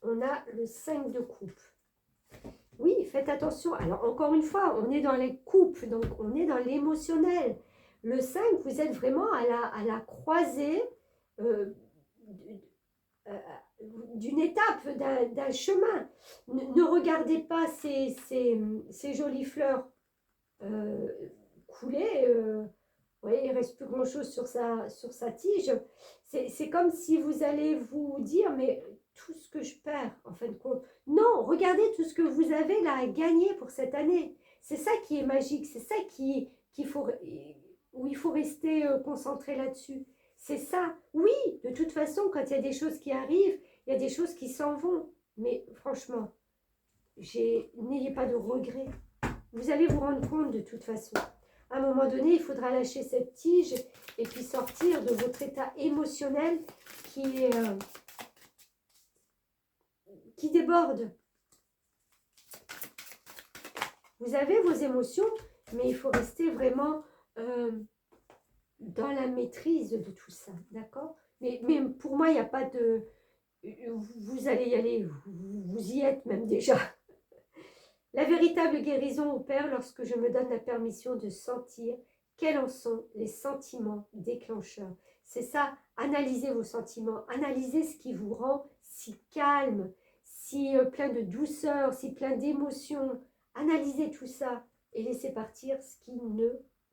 On a le 5 de coupe. Oui, faites attention. Alors, encore une fois, on est dans les coupes, donc on est dans l'émotionnel. Le 5, vous êtes vraiment à la croisée d'une étape, d'un chemin. Ne regardez pas ces jolies fleurs couler. Vous voyez, il ne reste plus grand-chose sur sa tige. C'est comme si vous allez vous dire, mais tout ce que je perds, en fin de compte. Non, regardez tout ce que vous avez là à gagner pour cette année. C'est ça qui est magique, c'est ça où il faut rester concentré là-dessus. C'est ça. Oui, de toute façon, quand il y a des choses qui arrivent, il y a des choses qui s'en vont. Mais franchement, n'ayez pas de regrets. Vous allez vous rendre compte de toute façon. À un moment donné, il faudra lâcher cette tige et puis sortir de votre état émotionnel qui déborde. Vous avez vos émotions, mais il faut rester vraiment dans la maîtrise de tout ça, d'accord? Mais pour moi, il n'y a pas de... Vous allez y aller, vous y êtes même déjà. La véritable guérison opère lorsque je me donne la permission de sentir quels en sont les sentiments déclencheurs. C'est ça, analysez vos sentiments, analysez ce qui vous rend si calme, si plein de douceur, si plein d'émotions. Analysez tout ça et laissez partir ce qui ne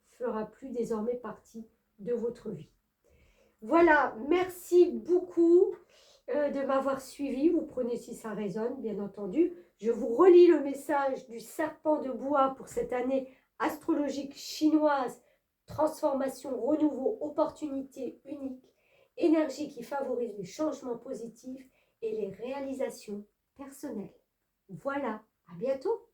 fera plus désormais partie de votre vie. Voilà, merci beaucoup de m'avoir suivi. Vous prenez si ça résonne, bien entendu. Je vous relis le message du serpent de bois pour cette année astrologique chinoise. Transformation, renouveau, opportunité unique, énergie qui favorise les changements positifs et les réalisations personnelles. Voilà, à bientôt.